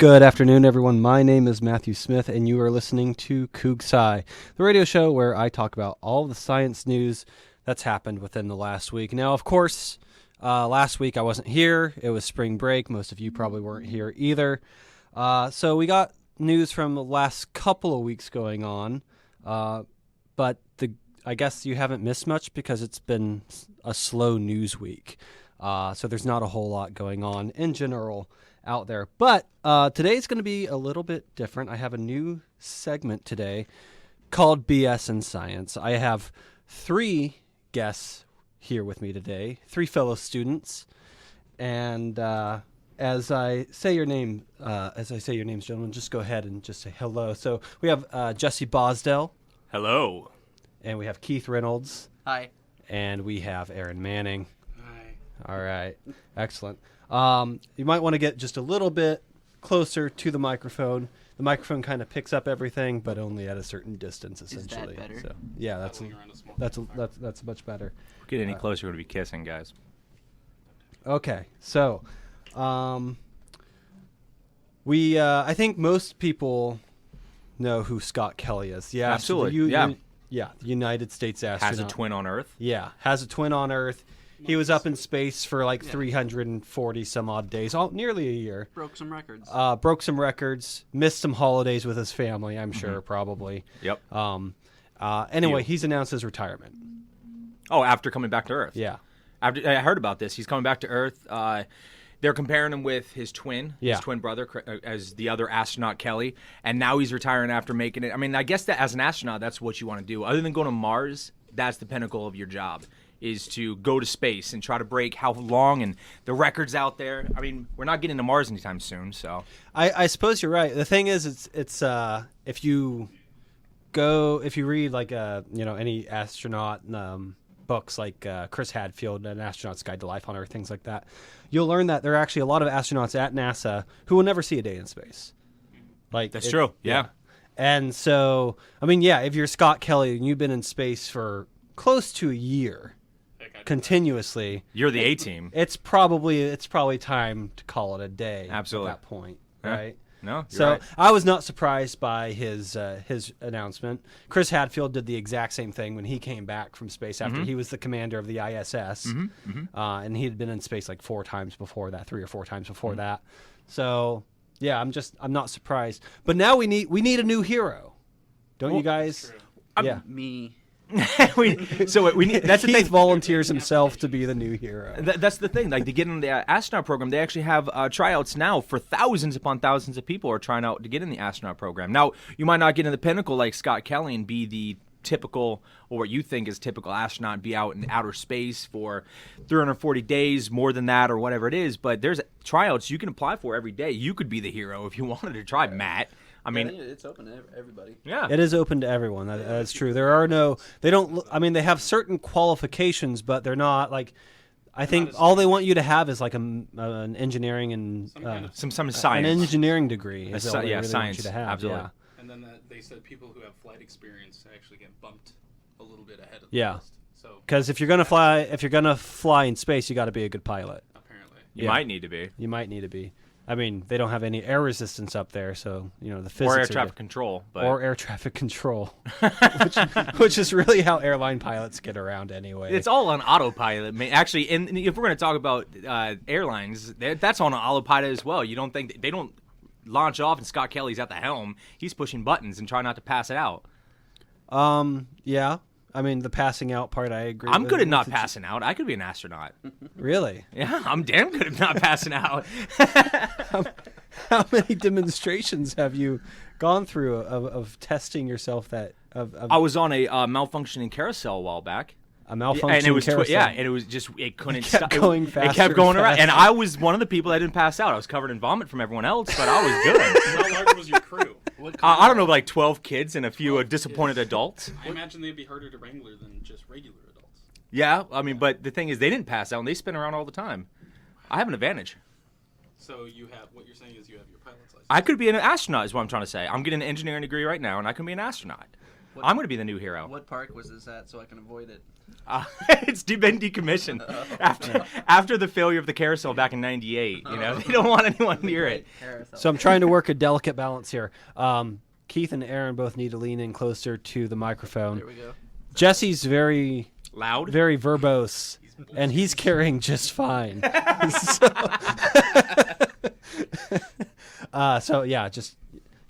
Good afternoon, everyone. My name is Matthew Smith, and you are listening to Koug Sci, the radio show where I talk about all the science news that's happened within the last week. Now, of course, last week I wasn't here. It was spring break. Most of you probably weren't here either. So we got news from the last couple of weeks going on, but I guess you haven't missed much because it's been a slow news week. So there's not a whole lot going on in general out there. But today's going to be a little bit different. I have a new segment today called BS in Science. I have 3 guests here with me today, 3 fellow students. And as I say your names, gentlemen, just go ahead and just say hello. So we have Jesse Bosdell. Hello. And we have Keith Reynolds. Hi. And we have Aaron Manning. Hi. All right. Excellent. You might want to get just a little bit closer to the microphone. The microphone kind of picks up everything, but only at a certain distance, essentially. Is that better? So, yeah, that's much better. Get any closer, we're going to be kissing, guys. Okay. So, I think most people know who Scott Kelly is. Yeah, absolutely. The United States astronaut. Has a twin on Earth. Yeah, has a twin on Earth. He was up in space for like 340 some odd days, nearly a year. Broke some records. Missed some holidays with his family, I'm sure, probably. Yep. Anyway, he's announced his retirement. Oh, after coming back to Earth. Yeah. I heard about this. He's coming back to Earth. They're comparing him with his twin brother, as the other astronaut, Kelly. And now he's retiring after making it. I mean, I guess that as an astronaut, that's what you want to do. Other than going to Mars, that's the pinnacle of your job, is to go to space and try to break how long and the records out there. I mean, we're not getting to Mars anytime soon, so. I suppose you're right. The thing is, it's if you read like any astronaut books like Chris Hadfield, An Astronaut's Guide to Life on Earth, things like that, you'll learn that there are actually a lot of astronauts at NASA who will never see a day in space. That's true. Yeah. And so, I mean, if you're Scott Kelly and you've been in space for close to a year continuously, you're the A-team. It's probably time to call it a day. Absolutely. At that point, right? No, so right. I was not surprised by his announcement. Chris Hadfield did the exact same thing when he came back from space after he was the commander of the ISS, and he had been in space like 3 or 4 times before that. So I'm not surprised. But now we need a new hero, don't you guys? Me. That's the Keith volunteers himself to be the new hero. That's the thing. Like, to get in the astronaut program, they actually have tryouts now for thousands upon thousands of people are trying out to get in the astronaut program. Now, you might not get in the pinnacle like Scott Kelly and be the typical, or what you think is typical astronaut, and be out in outer space for 340 days, more than that, or whatever it is. But there's tryouts you can apply for every day. You could be the hero if you wanted to try, Matt. I mean, it's open to everybody. Yeah, it is open to everyone. That's true. They have certain qualifications, but they're not like. I think all they want you to have is like an engineering and some science, an engineering degree. Is science. Want you to have. Absolutely. Yeah. And then they said people who have flight experience actually get bumped a little bit ahead of the list. So because if you're gonna fly in space, you got to be a good pilot. Apparently, you might need to be. You might need to be. I mean, they don't have any air resistance up there, so the physics. Or air traffic control. Or air traffic control, which is really how airline pilots get around anyway. It's all on autopilot. Actually, and if we're going to talk about airlines, that's on autopilot as well. You don't think they don't launch off and Scott Kelly's at the helm? He's pushing buttons and trying not to pass it out. Yeah. I mean, the passing out part, I agree. I'm good at not passing out. I could be an astronaut. Really? Yeah, I'm damn good at not passing out. How many demonstrations have you gone through of testing yourself? I was on a malfunctioning carousel a while back. A malfunctioning carousel? And it was just, it couldn't stop. Going faster. It kept going around. And I was one of the people that didn't pass out. I was covered in vomit from everyone else, but I was good. How large was your crew? I don't know, like 12 kids and a few disappointed adults. I imagine they'd be harder to wrangle than just regular adults. Yeah, I mean, but the thing is, they didn't pass out, and they spin around all the time. I have an advantage. So what you're saying is you have your pilot's license. I could be an astronaut is what I'm trying to say. I'm getting an engineering degree right now, and I can be an astronaut. I'm going to be the new hero. What park was this at so I can avoid it? It's been decommissioned after the failure of the carousel back in '98. You know, they don't want anyone near it. So I'm trying to work a delicate balance here. Keith and Aaron both need to lean in closer to the microphone. There we go. Jesse's very Loud, very verbose, and he's carrying just fine. So yeah, just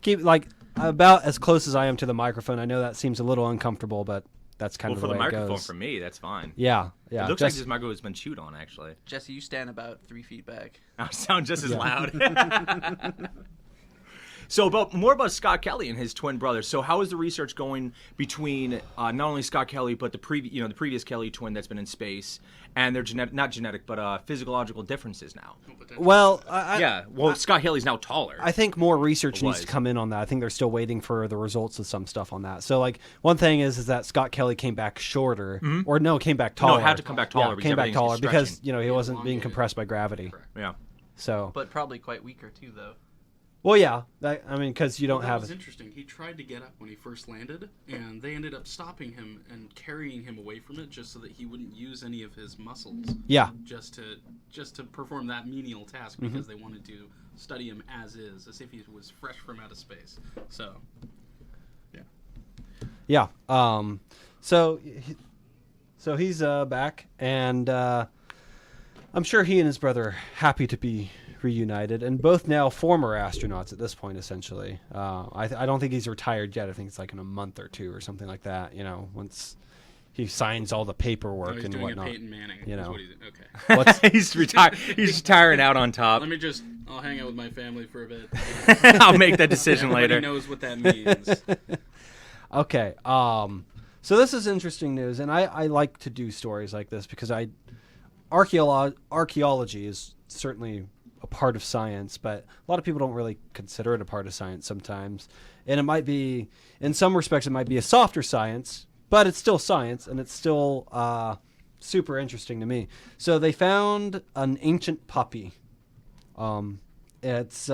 keep like about as close as I am to the microphone. I know that seems a little uncomfortable, but that's kind of the way for the it microphone goes. for me, that's fine. Yeah. It looks like this microphone has been chewed on, actually. Jesse, you stand about 3 feet back. I sound just as loud. So more about Scott Kelly and his twin brothers. So how is the research going between not only Scott Kelly but the previous Kelly twin that's been in space and their physiological differences now? Well, Scott Kelly's now taller. I think more research needs to come in on that. I think they're still waiting for the results of some stuff on that. So, like, one thing is that Scott Kelly came back shorter, came back taller. No, had to come back taller. Yeah, came back taller because he wasn't being elongated. compressed by gravity. Correct. Yeah. So, But probably quite weaker, too, though. well, yeah. Because you don't That have. was interesting. He tried to get up when he first landed, and they ended up stopping him and carrying him away from it just so that he wouldn't use any of his muscles. Yeah. Just to perform that menial task because they wanted to study him as if he was fresh from outer space. So, Yeah. So he's back, and I'm sure he and his brother are happy to be reunited, and both now former astronauts at this point, essentially. I don't think he's retired yet. I think it's like in a month or two or something like that. Once he signs all the paperwork he's and doing whatnot. a Peyton Manning. You is know. what okay. He's retired. He's retiring out on top. I'll hang out with my family for a bit. I'll make that decision Everybody later. knows what that means. Okay. So this is interesting news, and I like to do stories like this because archaeology is certainly a part of science, but a lot of people don't really consider it a part of science sometimes. And it might be, in some respects, it might be a softer science, but it's still science, and it's still super interesting to me. So they found an ancient puppy. It's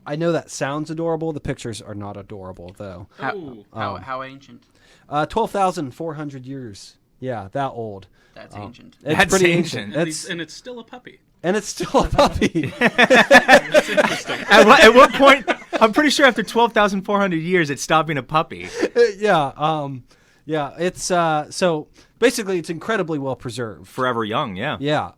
I know that sounds adorable. The pictures are not adorable, though. How ancient? 12,400 years. Yeah, that old. That's ancient. It's That's pretty ancient. ancient. And it's still a puppy. And it's still a puppy. That's interesting. At what point? I'm pretty sure after 12,400 years, it stopped being a puppy. Yeah. Yeah. It's so basically it's incredibly well preserved. Forever young. Yeah. Yeah.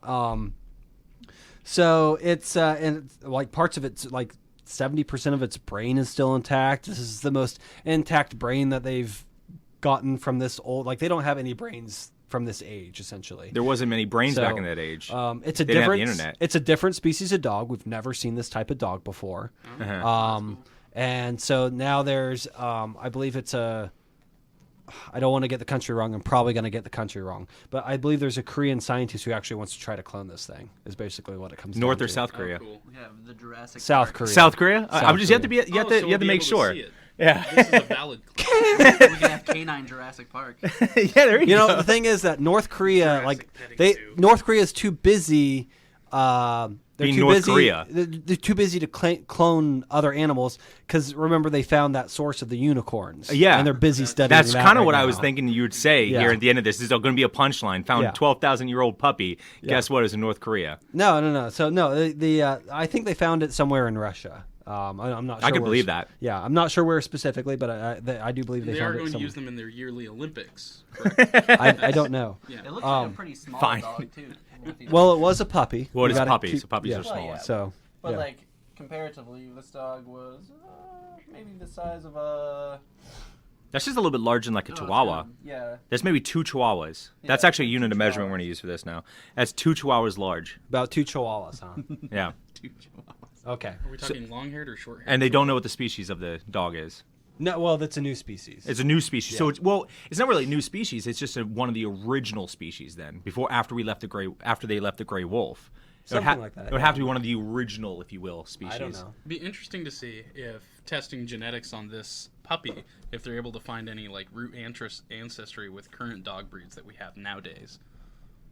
So it's and like parts of it's like 70% of its brain is still intact. This is the most intact brain that they've gotten from this old. Like they don't have any brains from this age, essentially. There wasn't many brains back in that age. It's a They didn't have the different. internet. It's a different species of dog. We've never seen this type of dog before. And so now there's, I believe it's a. I don't want to get the country wrong. I'm probably going to get the country wrong, but I believe there's a Korean scientist who actually wants to try to clone this thing. Is basically what it comes North down or to. South Korea? Cool. Yeah, the Jurassic South Park. Korea. South Korea? South You have to be. You have So to we'll be make able sure. see it. Yeah. This is a valid claim. We can have canine Jurassic Park. Yeah. There you You go. know, the thing is that North Korea, Jurassic petting zoo. North Korea is too busy. They're Being too North busy, Korea. They're too busy to clone other animals because remember they found that source of the unicorns. Yeah. and they're busy studying. That's that kind of right what I now. was thinking you would say Yeah. here at the end of this. This is going to be a punchline. Found Yeah. 12,000-year-old puppy. Guess what? Is in North Korea. No. So no, I think they found it somewhere in Russia. I'm not sure. I could where believe that. Yeah, I'm not sure where specifically, but I do believe They found are it going to somewhere. use them in their yearly Olympics. Correct? I don't know. Yeah. It looks like a pretty small fine. dog, too. Well, it was a puppy. Well, We it's a gotta puppy, keep- so puppies yeah. are small. Well, yeah. So, But, yeah. like, comparatively, this dog was maybe the size of a... That's just a little bit larger than like a Chihuahua. Yeah. That's maybe 2 Chihuahuas. That's Yeah, actually a unit of measurement we're going to use for this now. That's 2 Chihuahuas large. About 2 chihuahuas, huh? Yeah. Okay. Are we talking long-haired or short-haired? And they don't know what the species of the dog is. No, well, that's a new species. It's a new species. So it's not really a new species. It's just one of the original species. Then after they left the gray wolf, Something like that, It would yeah. have to be one of the original, if you will, species. I don't know. It'd be interesting to see if testing genetics on this puppy, if they're able to find any like root ancestry with current dog breeds that we have nowadays.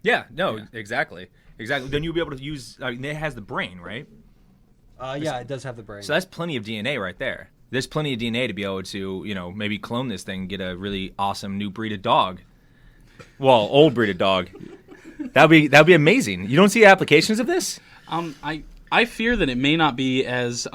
Yeah. No. Exactly. Then you'll be able to use. I mean, it has the brain, right? Yeah, it does have the brain. So that's plenty of DNA right there. There's plenty of DNA to be able to, maybe clone this thing, get a really awesome new breed of dog. Well, old breed of dog. That'd be amazing. You don't see applications of this? I fear that it may not be as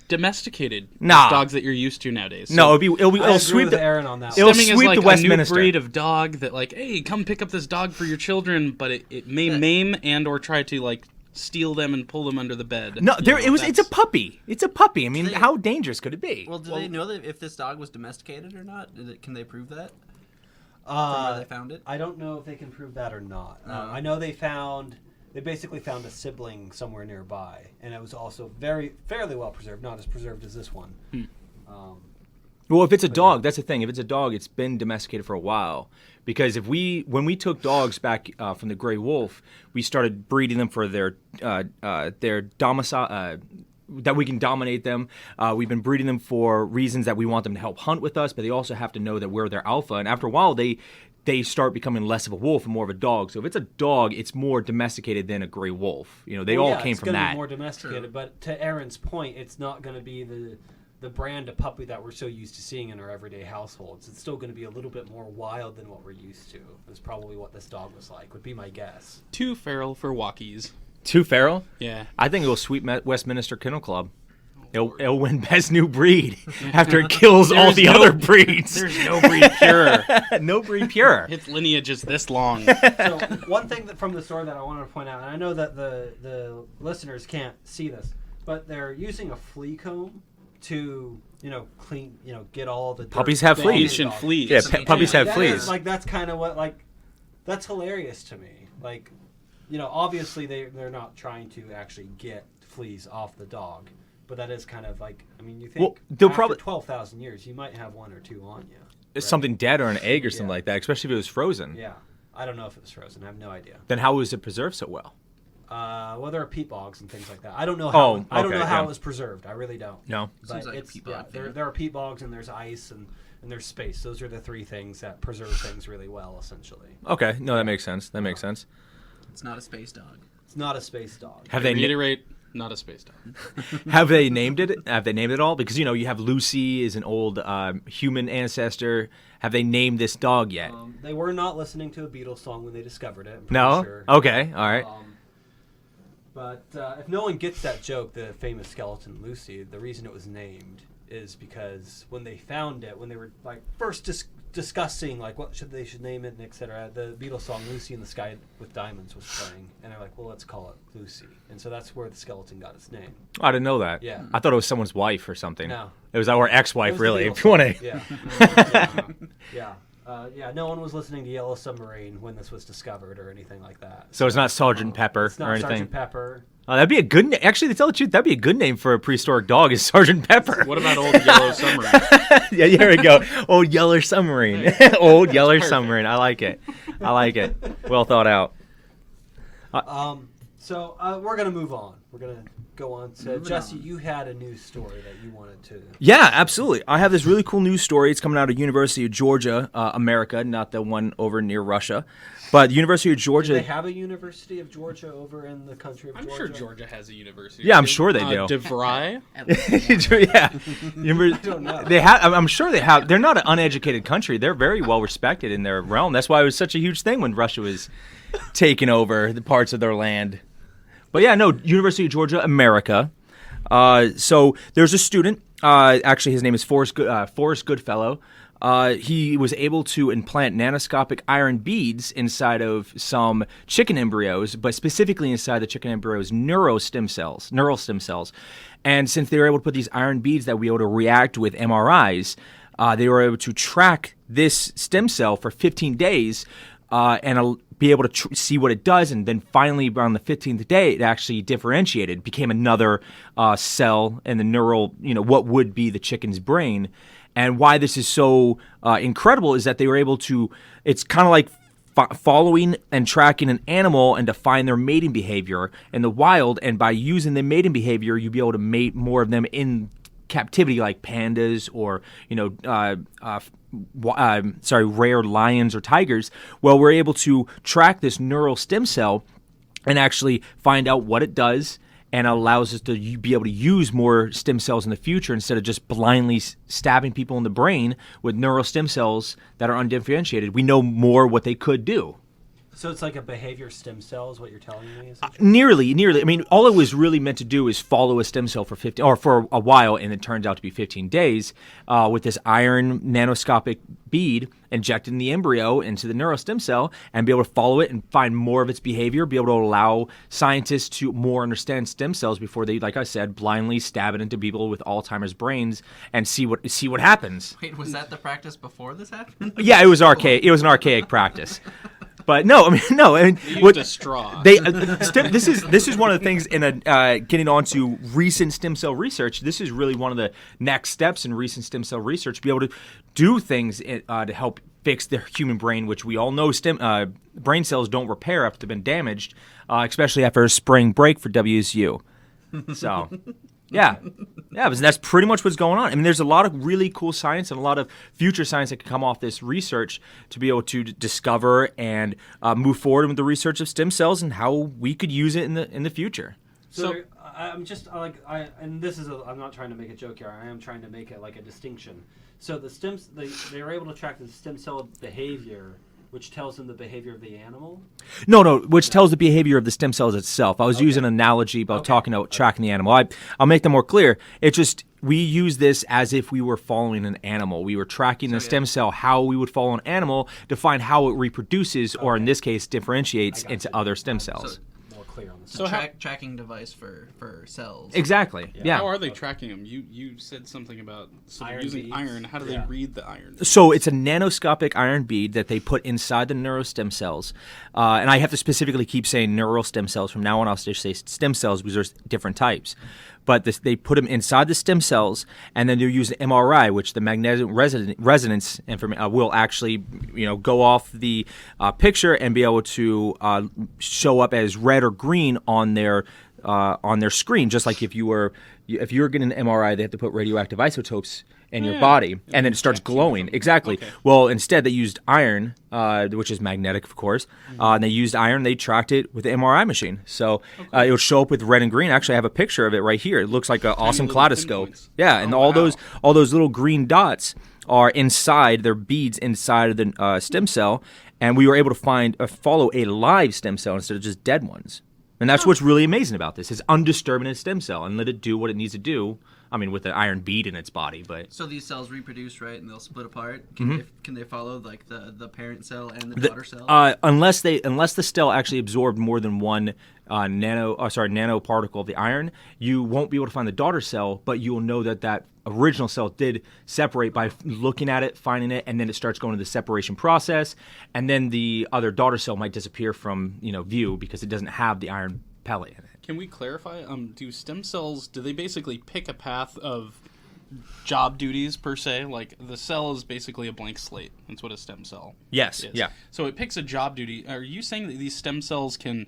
domesticated Nah. as dogs that you're used to nowadays. So No, it'll I agree sweep with the Aaron on that. It'll stemming is sweep like the a Westminster. new breed of dog that like, hey, come pick up this dog for your children, but it may maim and or try to like steal them and pull them under the bed. No, You know, it's a puppy. It's a puppy. I mean, how dangerous could it be? Well, do they know that if this dog was domesticated or not? Can they prove that? From where they found it? I don't know if they can prove that or not. No. I know they basically found a sibling somewhere nearby, and it was also fairly well preserved, not as preserved as this one. Well, if it's a dog, that's the thing. If it's a dog, it's been domesticated for a while. Because when we took dogs back from the gray wolf, we started breeding them for their domicile, that we can dominate them. We've been breeding them for reasons that we want them to help hunt with us, but they also have to know that we're their alpha. And after a while, they start becoming less of a wolf and more of a dog. So if it's a dog, it's more domesticated than a gray wolf. They all came from It's that. be more domesticated, but to Aaron's point, it's not going to be the brand of puppy that we're so used to seeing in our everyday households. It's still going to be a little bit more wild than what we're used to. Is probably what this dog was like, would be my guess. too feral for walkies. Too feral? Yeah. I think it'll sweep Westminster Kennel Club. It'll win best new breed after it kills all the other breeds. There's no breed pure. No breed pure. Its lineage is this long. So one thing from the story that I wanted to point out, and I know that the listeners can't see this, but they're using a flea comb to clean, get all the dirt Puppies have off fleas. the Ancient dog. fleas. Yeah, Some puppies have That fleas. is, that's kind of what that's hilarious to me. Obviously they're not trying to actually get fleas off the dog, but that is kind of you think Well, they'll after probably- 12,000 years you might have one or two on you. It's something dead or an egg or something Yeah. like that, especially if it was frozen. Yeah, I don't know if it was frozen. I have no idea. Then how was it preserved so well? Well, there are peat bogs and things like that. I don't know Oh, how. I don't okay, know how yeah. it was preserved. I really don't. No. But Seems like a it's peat bog thing. there are peat bogs and there's ice and there's space. Those are the three things that preserve things really well, essentially. Okay. No, that makes sense. That makes sense. It's not a space dog. It's not a space dog. Have they Reiterate, not a space dog. have they named it? Have they named it all? Because you have Lucy is an old human ancestor. Have they named this dog yet? They were not listening to a Beatles song when they discovered it. I'm pretty No. Sure. Okay. All right. But if no one gets that joke, the famous skeleton Lucy, the reason it was named is because when they found it, when they were first discussing what they should name it and etc., the Beatles song "Lucy in the Sky with Diamonds" was playing, and they're like, "Well, let's call it Lucy," and so that's where the skeleton got its name. I didn't know that. Yeah. I thought it was someone's wife or something. No. It was our It ex-wife, was the really. Beatles If you want song. to. Yeah. Yeah. No one was listening to Yellow Submarine when this was discovered or anything like that. So it's not Sergeant Pepper It's not or anything. Sergeant Pepper. Oh, that'd be a good. Actually, to tell the truth, that'd be a good name for a prehistoric dog. Is Sergeant Pepper? What about old yellow submarine? Yeah, here we go. Old Yeller Submarine. Old Yeller perfect. Submarine. I like it. I like it. Well thought out. So we're gonna move on. We're gonna go on to Moving Jesse. on. You had a news story that you wanted to. Yeah, absolutely. I have this really cool news story. It's coming out of University of Georgia, America, not the one over near Russia, but University of Do Georgia. they have a University of Georgia over in the country of I'm Georgia? sure Georgia has a university. Yeah, I'm sure they do. DeVry? At least one. Yeah, don't know. they have. I'm sure they have. They're not an uneducated country. They're very well respected in their realm. That's why it was such a huge thing when Russia was taking over the parts of their land. But yeah, no, University of Georgia, America. So there's a student. Actually, his name is Forrest Goodfellow. He was able to implant nanoscopic iron beads inside of some chicken embryos, but specifically inside the chicken embryos' neural stem cells. And since they were able to put these iron beads that were able to react with MRIs, they were able to track this stem cell for 15 days and be able to see what it does. And then finally, around the 15th day, it actually differentiated, became another cell in the neural, what would be the chicken's brain. And why this is so incredible is that they were able to, it's kind of like following and tracking an animal and to find their mating behavior in the wild. And by using the mating behavior, you'll be able to mate more of them in captivity, like pandas or rare lions or tigers. Well, we're able to track this neural stem cell and actually find out what it does and allows us to be able to use more stem cells in the future instead of just blindly stabbing people in the brain with neural stem cells that are undifferentiated. We know more what they could do. So it's like a behavior stem cell is what you're telling me? Nearly. I mean, all it was really meant to do is follow a stem cell for a while, and it turns out to be 15 days with this iron nanoscopic bead injected in the embryo into the neural stem cell and be able to follow it and find more of its behavior, be able to allow scientists to more understand stem cells before they, like I said, blindly stab it into people with Alzheimer's brains and see what happens. Wait, was that the practice before this happened? Yeah, it was archaic. It was an archaic practice. But no. They used a straw. This is one of the things in getting on to recent stem cell research. This is really one of the next steps in recent stem cell research to be able to do things to help fix the human brain, which we all know brain cells don't repair after they've been damaged, especially after a spring break for WSU. So. Yeah, but that's pretty much what's going on. I mean, there's a lot of really cool science and a lot of future science that can come off this research to be able to discover and move forward with the research of stem cells and how we could use it in the future. So I'm just and this is I'm not trying to make a joke here. I am trying to make it like a distinction. So they were able to track the stem cell behavior, which tells them the behavior of the animal? No, which tells the behavior of the stem cells itself. I was using an analogy about talking about tracking the animal. I'll make that more clear. It's just we use this as if we were following an animal. We were tracking the stem cell, how we would follow an animal to find how it reproduces, or in this case, differentiates into other stem cells. More clear on this. So tracking device for cells. Exactly. Yeah. How are they tracking them? You said something about using beads. iron. How do they read the iron? So it's a nanoscopic iron bead that they put inside the neural stem cells. And I have to specifically keep saying neural stem cells. From now on, I'll just say stem cells because there's different types. But they put them inside the stem cells, and then they're using MRI, which the magnetic resonance will actually, go off the picture and be able to show up as red or green on their screen. Just like if you're getting an MRI, they have to put radioactive isotopes in your body, and then it starts glowing. Exactly. Okay. Well, instead they used iron, which is magnetic, of course. And they used iron. They tracked it with the MRI machine, so it would show up with red and green. Actually, I have a picture of it right here. It looks like an awesome kaleidoscope. Yeah, and all those little green dots are inside. They're beads inside of the stem cell, and we were able to follow a live stem cell instead of just dead ones. And that's what's really amazing about this. It's undisturbing a stem cell and let it do what it needs to do. I mean, with an iron bead in its body, but so these cells reproduce, right, and they'll split apart. Can they follow like the parent cell and the daughter cell? Unless the cell actually absorbed more than one nanoparticle of the iron, you won't be able to find the daughter cell, but you will know that original cell did separate by looking at it, finding it, and then it starts going to the separation process, and then the other daughter cell might disappear from view because it doesn't have the iron pellet in it. Can we clarify? Do stem cells, do they basically pick a path of job duties per se? Like the cell is basically a blank slate. That's what a stem cell is. Yeah. So it picks a job duty. Are you saying that these stem cells can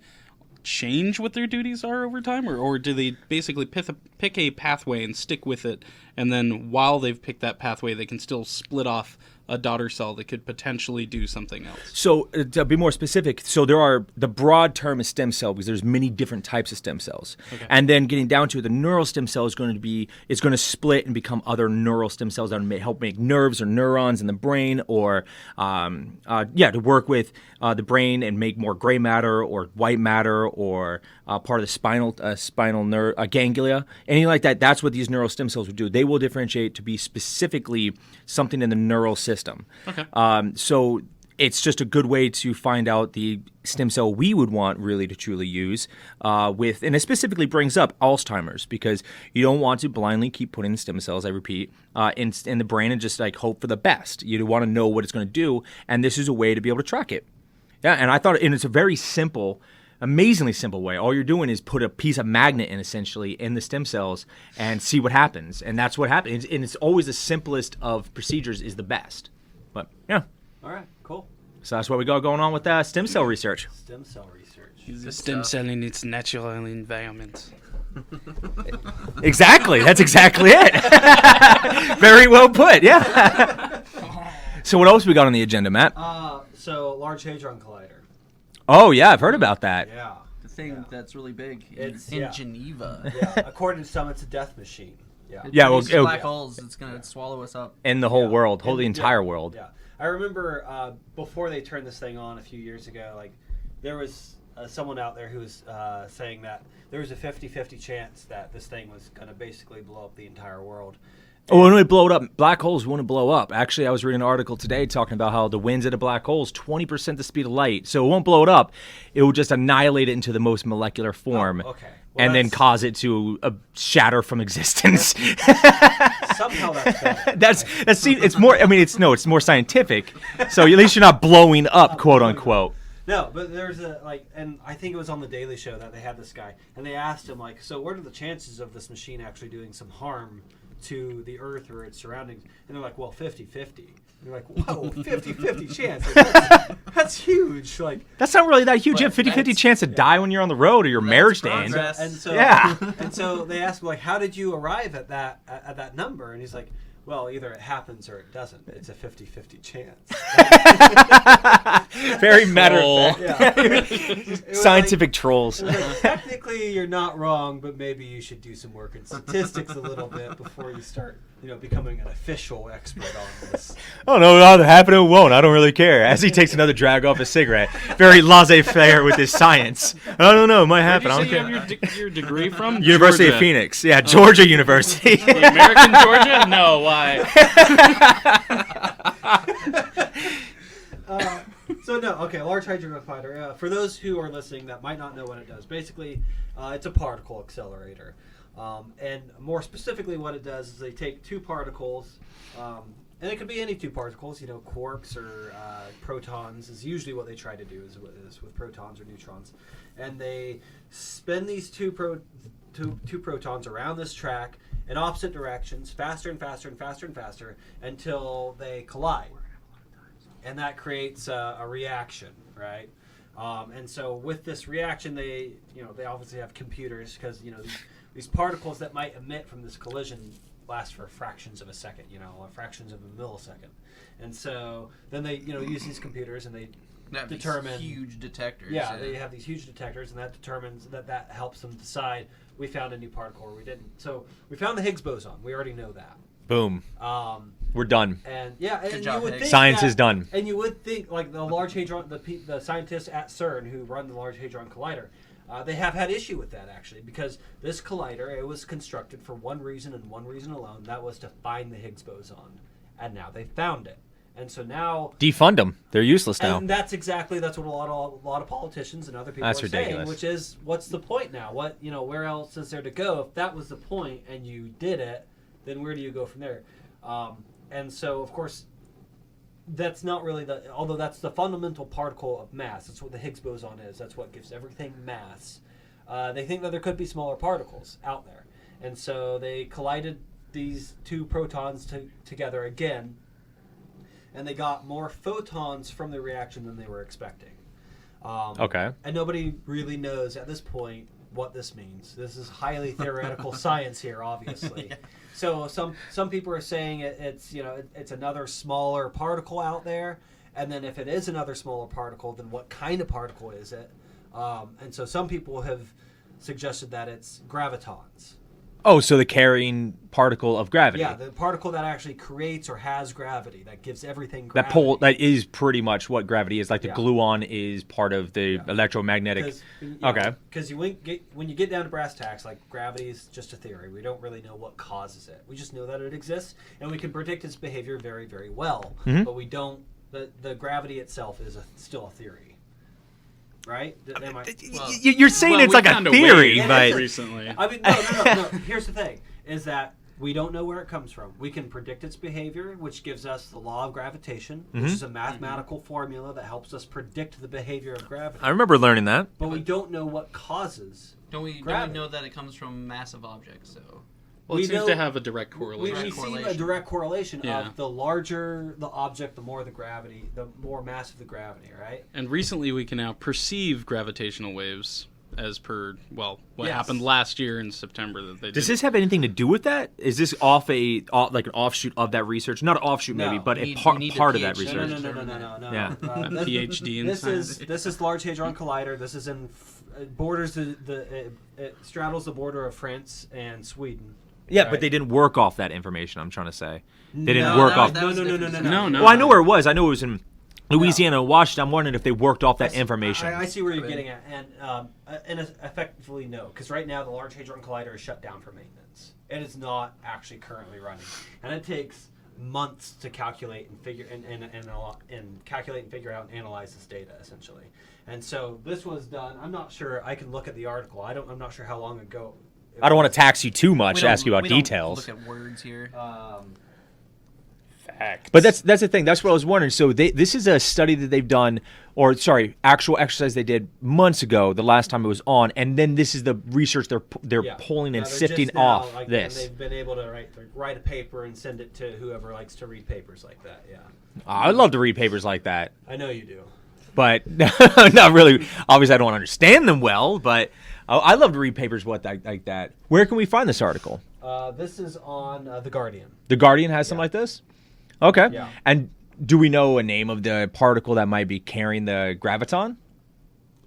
change what their duties are over time, or do they basically pick a pathway and stick with it, and then while they've picked that pathway, they can still split off a daughter cell that could potentially do something else? So to be more specific, so the broad term is stem cell because there's many different types of stem cells. Okay. And then getting down to the neural stem cell is going to split and become other neural stem cells that help make nerves or neurons in the brain, or to work with the brain and make more gray matter or white matter or part of the spinal nerve ganglia, anything like that. That's what these neural stem cells would do. They will differentiate to be specifically something in the neural system. Okay. So it's just a good way to find out the stem cell we would want really to truly use and it specifically brings up Alzheimer's because you don't want to blindly keep putting stem cells, I repeat, in the brain and just like hope for the best. You want to know what it's going to do, and this is a way to be able to track it. Yeah, and I thought, and it's a very simple, amazingly simple way. All you're doing is put a piece of magnet in the stem cells and see what happens. And that's what happens. And it's always the simplest of procedures is the best. But yeah. All right, cool. So that's what we got going on with stem cell research. Stem cell research. The stem cell in its natural environment. Exactly. That's exactly it. Very well put. Yeah. So what else we got on the agenda, Matt? So Large Hadron Collider. Oh, yeah, I've heard about that. Yeah. thing that's really big It's- in yeah. Geneva. Yeah, according to some, it's a death machine. Yeah. Yeah, well, These black holes, it's gonna swallow us up. In the whole Yeah. world, whole the And- entire yeah, world. Yeah, I remember before they turned this thing on a few years ago, like there was someone out there who was saying that there was a 50-50 chance that this thing was going to basically blow up the entire world. Oh, when we blow it up, black holes wouldn't blow up. Actually, I was reading an article today talking about how the winds at a black hole is 20% the speed of light. So it won't blow it up. It will just annihilate it into the most molecular form. Oh, okay. Well, And then that's- cause it to shatter from existence. Somehow that's better. It's more. I mean, it's more scientific. So at least you're not blowing up, quote unquote. No, but there's and I think it was on the Daily Show that they had this guy, and they asked him like, so what are the chances of this machine actually doing some harm to the Earth or its surroundings? And they're like, well, 50-50. They're like, whoa, 50-50 chance. Like, that's huge. Like, That's not really that huge. You have But 50-50 that's- chance to die when you're on the road or your marriage to end. progress. and so Yeah. and so they asked him like, how did you arrive at that number? And he's like, well, either it happens or it doesn't. It's a 50-50 chance. Very matter Troll. of fact. Yeah. It was Scientific trolls. like, technically, you're not wrong, but maybe you should do some work in statistics a little bit before you start, becoming an official expert on this. Oh no, it'll either happen or it won't. I don't really care. As he takes another drag off his cigarette, very laissez-faire with his science. I don't know, it might Where happen. did I you don't say you have care. your degree from? University of Georgia. Phoenix. Yeah, Georgia University. The American Georgia? No, why? So no, okay, Large Hadron Collider. For those who are listening that might not know what it does, basically, it's a particle accelerator. And more specifically, what it does is they take two particles, and it could be any two particles. Quarks or protons is usually what they try to do is with protons or neutrons, and they spin these two protons around this track in opposite directions, faster and faster and faster and faster, until they collide. And that creates a reaction, right? And so with this reaction, they obviously have computers because these particles that might emit from this collision last for fractions of a second, fractions of a millisecond. And so then they use these computers and they determine huge detectors. Yeah, they have these huge detectors, and that determines that helps them decide we found a new particle or we didn't. So we found the Higgs boson. We already know that. Boom. We're done. And yeah, and job, you would Higgs. think Science that- is done. And you would think like the Large Hadron, the scientists at CERN who run the Large Hadron Collider, they have had issue with that actually because this collider, it was constructed for one reason and one reason alone. That was to find the Higgs boson, and now they found it. And so now, Defund them. They're useless now. and that's what a lot of politicians and other people That's are saying, ridiculous. which is, what's the point now? Where else is there to go? If that was the point and you did it, then where do you go from there? And so, of course, that's not really although that's the fundamental particle of mass. That's what the Higgs boson is. That's what gives everything mass. They think that there could be smaller particles out there. And so they collided these two protons together again, and they got more photons from the reaction than they were expecting. Okay. And nobody really knows at this point what this means. This is highly theoretical science here, obviously. Yeah. So some people are saying it's another smaller particle out there, and then if it is another smaller particle, then what kind of particle is it? And so some people have suggested that it's gravitons. Oh, so the carrying particle of gravity. Yeah, the particle that actually creates or has gravity, that gives everything That gravity. that is pretty much what gravity is. Like the Yeah. gluon is part of the Yeah. electromagnetic. Okay. Because when you get down to brass tacks, like gravity is just a theory. We don't really know what causes it. We just know that it exists, and we can predict its behavior very, very well. Mhm. But we don't. The gravity itself is still a theory, right? You're saying Well, it's we like a found theory, way. but recently. I mean, no. Here's the thing: is that we don't know where it comes from. We can predict its behavior, which gives us the law of gravitation, which is a mathematical formula that helps us predict the behavior of gravity. I remember learning that. But we don't know what causes. Don't we Gravity. know that it comes from massive objects? So Well, we it seems know- to have a direct We correlation. see a correlation. direct correlation Yeah. of the larger the object, the more the gravity, the more massive the gravity, right? And recently we can now perceive gravitational waves as per, what Yes. happened last year in September that they Does did. this have anything to do with that? Is this like an offshoot of that research? Not an offshoot, No. maybe, but We a need- part we need a part of that PhD. research. No. Yeah. Uh, A PhD in this science. is Large Hadron Collider. This is in borders it straddles the border of France and Sweden. Yeah, right? but they didn't work off that information. I'm trying to say they didn't No, work that off. was- that was No. No. Well, I know where it was. I know it was in Louisiana and Washington. I'm wondering if they worked off that information. I see where you're getting at, and effectively no, because right now the Large Hadron Collider is shut down for maintenance. It is not actually currently running, and it takes months to calculate and figure and calculate and figure out and analyze this data essentially. And so this was done. I'm not sure. I can look at the article. I'm not sure how long ago. I don't want to tax you too much We to ask you about we don't details. Look at words here. But that's the thing. That's what I was wondering. So this is a study that they've done, or sorry, actual exercise they did months ago. The last time it was on, and then this is the research they're pulling and they're sifting just now, off and this. they've been able to write a paper and send it to whoever likes to read papers like that. Yeah, I'd love to read papers like that, I know you do. but not really. Obviously, I don't understand them well, but I love to read papers like that. Where can we find this article? This is on The Guardian. The Guardian has something like this? Okay. Yeah. And do we know a name of the particle that might be carrying the graviton?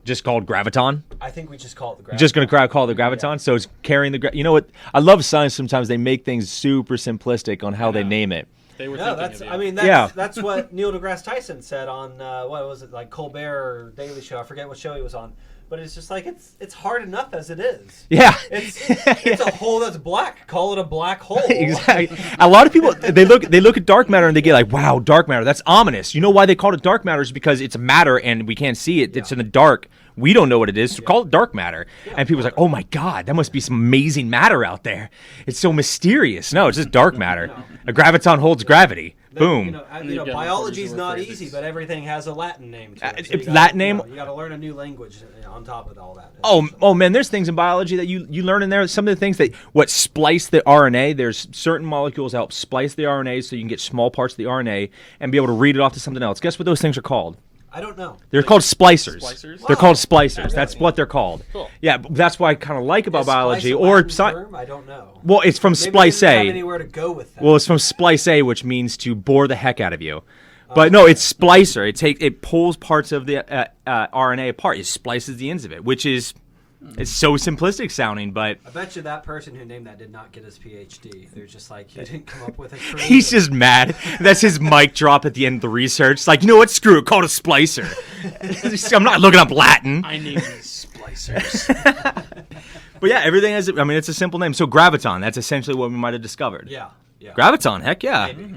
Just called graviton? I think we just call it the graviton. Just going to call it the graviton? Yeah. So it's carrying the you know what? I love science sometimes. They make things super simplistic on how they name it. They were No, thinking that's. of you. I mean, that's Yeah. that's what Neil deGrasse Tyson said on what was it, like Colbert or Daily Show? I forget what show he was on, but it's just like it's hard enough as it is. Yeah. It's a hole that's black. Call it a black hole. Exactly. A lot of people they look at dark matter and they get like, wow, dark matter, that's ominous. You know why they called it dark matter is because it's matter and we can't see it. It's in the dark. We don't know what it is, so call it dark matter. And people's like, oh my God, that must be some amazing matter out there. It's so mysterious. No, it's just dark matter. A graviton holds gravity. Boom. You know, got biology's the not physics. easy, but everything has a Latin name to it. So If Latin name- you got to learn a new language on top of all that. Oh man, there's things in biology that you learn in there. Some of the things that splice the RNA. There's certain molecules that help splice the RNA so you can get small parts of the RNA and be able to read it off to something else. Guess what those things are called? I don't know. They're called splicers. Splicers? They're Wow. called splicers. That's Really? what they're called. Cool. Yeah, but that's what I kind of like about Is splice biology. a Or Latin term? I don't know. well, it's from Maybe splice they didn't have A. anywhere to go with that. Well, it's from splice A, which means to bore the heck out of you. But no, it's splicer. It pulls parts of the RNA apart. It splices the ends of it, which is it's so simplistic sounding, but I bet you that person who named that did not get his PhD. They're just like, he didn't come up with a term. he's just mad. That's his mic drop at the end of the research. It's like, you know what? Screw it. Call it a splicer. I'm not looking up Latin. I named these splicers. But yeah, everything has. I mean, it's a simple name. So graviton. That's essentially what we might have discovered. Yeah. Graviton. Heck yeah. Maybe.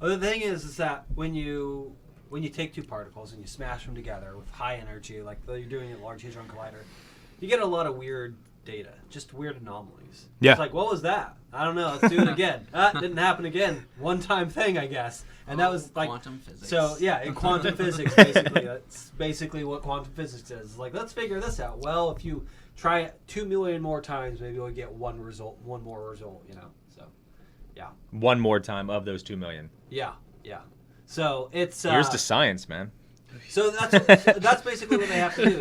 Well, the thing is that when you take two particles and you smash them together with high energy, like you're doing at Large Hadron Collider, you get a lot of weird data, just weird anomalies. Yeah. It's like, what was that? I don't know. Let's do it again. Didn't happen again. One-time thing, I guess. And that was like quantum physics. So yeah, in quantum physics, basically, that's basically what quantum physics is. It's like, let's figure this out. Well, if you try it 2 million more times, maybe we'll get one more result. You know. So yeah. One more time of those 2 million. Yeah. So it's Here's the science, man. so that's basically what they have to do.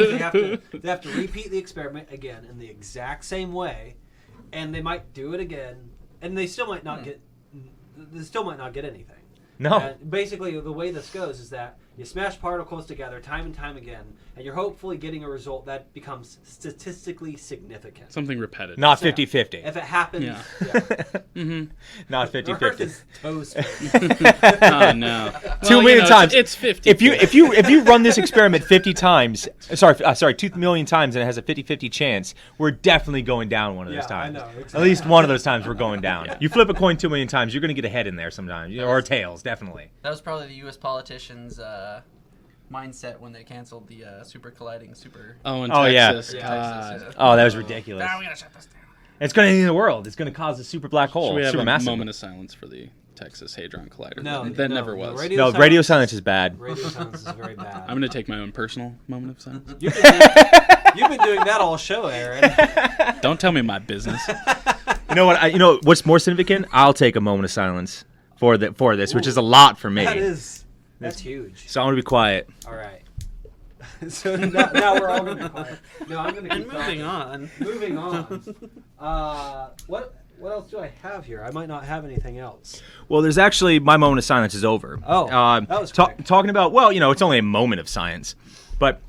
They have to repeat the experiment again in the exact same way, and they might do it again, and they still might not get anything. No. And basically, the way this goes is that you smash particles together time and time again, and you're hopefully getting a result that becomes statistically significant. Something repetitive. Not So, 50-50. If it happens, Yeah. Not Earth 50-50. is toast. Oh no. 2 million times. It's 50. If you run this experiment 50 times, sorry, 2 million times, and it has a 50-50 chance, we're definitely going down one of those Yeah, I times. know, At exactly. least one of those times we're going down. You flip a coin 2 million times, you're going to get a head in there sometimes, or tails, definitely. That was probably the U.S. politicians' mindset when they canceled the super colliding super. Oh, in Oh, yeah. Texas. Yeah, God. Texas, Oh, that was ridiculous. Now we gotta shut this down. It's going to end the world. It's going to cause a super black hole. Should we have super a massive. moment of silence for the Texas Hadron Collider? No, that no, never no, was. radio No, silence- radio silence is bad. Radio silence is very bad. I'm going to take my own personal moment of silence. You've been doing that all show, Aaron. Don't tell me my business. You know what? You know what's more significant? I'll take a moment of silence for this, which is a lot for me. That's huge. So I'm going to be quiet. All right. So now we're all going to be quiet. No, I'm going to keep And moving talking. on. Moving on. What else do I have here? I might not have anything else. Well, there's actually my moment of silence is over. Oh, that was quick. talking about, well, you know, it's only a moment of science, but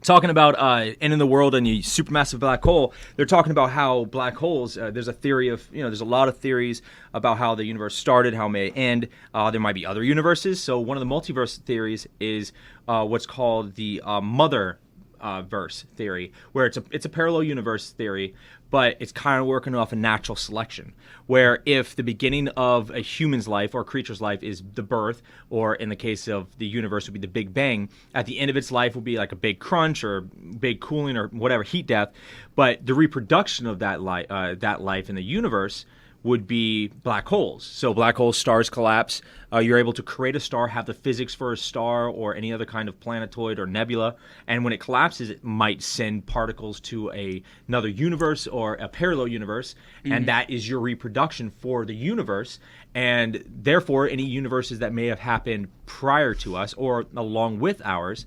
talking about ending the world and a supermassive black hole. They're talking about how black holes, there's a theory of, there's a lot of theories about how the universe started, how it may end. There might be other universes. So one of the multiverse theories is what's called the mother verse theory, where it's a parallel universe theory, but it's kind of working off a natural selection, where if the beginning of a human's life or a creature's life is the birth, or in the case of the universe would be the Big Bang, at the end of its life will be like a big crunch or big cooling or whatever, heat death, but the reproduction of that life in the universe would be black holes. So black holes, stars collapse. You're able to create a star, have the physics for a star or any other kind of planetoid or nebula. And when it collapses, it might send particles to another universe or a parallel universe. And that is your reproduction for the universe. And therefore, any universes that may have happened prior to us or along with ours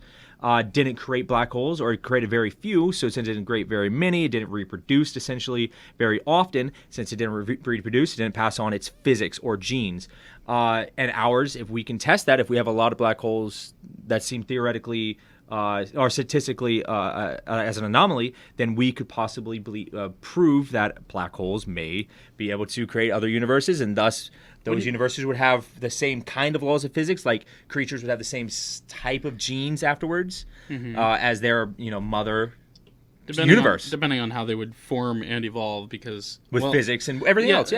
didn't create black holes, or it created very few. So since it didn't create very many, it didn't reproduce essentially very often. Since it didn't reproduce, it didn't pass on its physics or genes. And ours, if we can test that, if we have a lot of black holes that seem theoretically or statistically as an anomaly, then we could possibly prove that black holes may be able to create other universes, and thus those universes would have the same kind of laws of physics, like creatures would have the same type of genes afterwards as their mother universe. Depending on how they would form and evolve, because with physics and everything else,